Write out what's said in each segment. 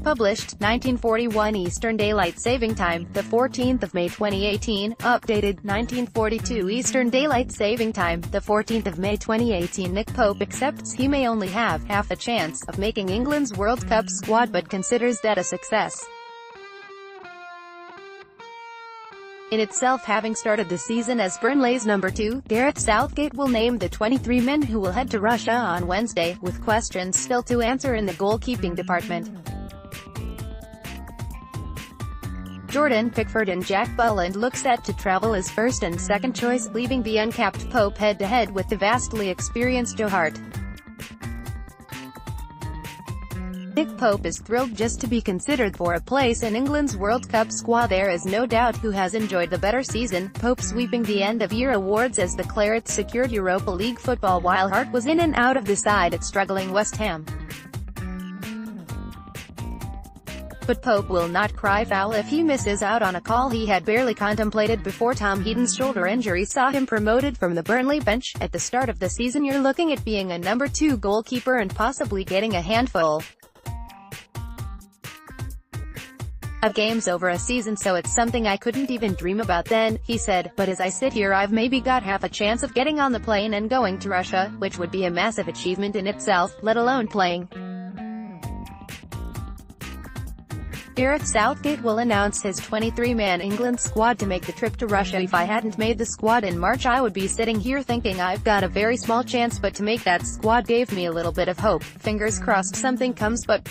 Published, 1941 Eastern Daylight Saving Time, the 14th of May 2018. Updated, 1942 Eastern Daylight Saving Time, the 14th of May 2018. Nick Pope accepts he may only have half a chance of making England's World Cup squad but considers that a success in itself. Having started the season as Burnley's number 2, Gareth Southgate will name the 23 men who will head to Russia on Wednesday, with questions still to answer in the goalkeeping department. Jordan Pickford and Jack Butland look set to travel as first and second choice, leaving the uncapped Pope head-to-head with the vastly experienced Joe Hart. Nick Pope is thrilled just to be considered for a place in England's World Cup squad. There is no doubt who has enjoyed the better season, Pope sweeping the end-of-year awards as the Clarets secured Europa League football while Hart was in and out of the side at struggling West Ham. But Pope will not cry foul if he misses out on a call he had barely contemplated before Tom Heaton's shoulder injury saw him promoted from the Burnley bench. At the start of the season you're looking at being a number 2 goalkeeper and possibly getting a handful of games over a season, so it's something I couldn't even dream about then, he said, but as I sit here I've maybe got half a chance of getting on the plane and going to Russia, which would be a massive achievement in itself, let alone playing. Gareth Southgate will announce his 23-man England squad to make the trip to Russia. If I hadn't made the squad in March I would be sitting here thinking I've got a very small chance, but to make that squad gave me a little bit of hope. Fingers crossed something comes, but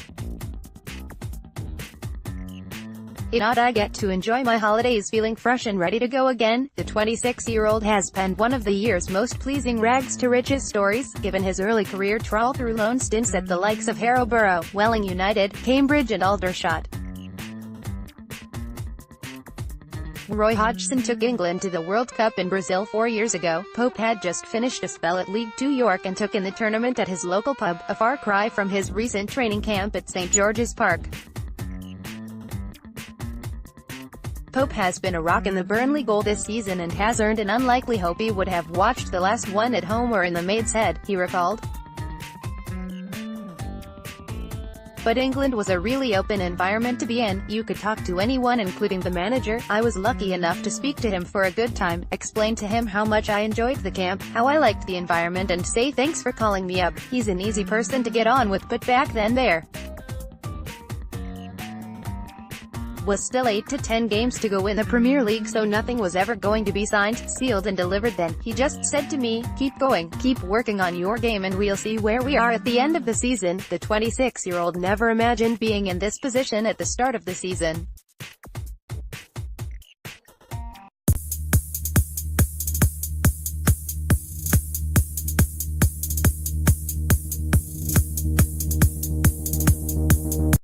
if not, I get to enjoy my holidays feeling fresh and ready to go again. The 26-year-old has penned one of the year's most pleasing rags-to-riches stories, given his early career trawl through loan stints at the likes of Harrowborough, Welling United, Cambridge and Aldershot. Roy Hodgson took England to the World Cup in Brazil 4 years ago. Pope had just finished a spell at League 2 York and took in the tournament at his local pub, a far cry from his recent training camp at St George's Park. Pope has been a rock in the Burnley goal this season and has earned an unlikely hope he would have watched the last one at home or in the Maid's Head, he recalled. But England was a really open environment to be in. You could talk to anyone including the manager. I was lucky enough to speak to him for a good time, explain to him how much I enjoyed the camp, how I liked the environment and say thanks for calling me up. He's an easy person to get on with, but back then there was still 8 to 10 games to go in the Premier League, so nothing was ever going to be signed, sealed and delivered then. He just said to me, keep going, keep working on your game and we'll see where we are at the end of the season. The 26-year-old never imagined being in this position at the start of the season.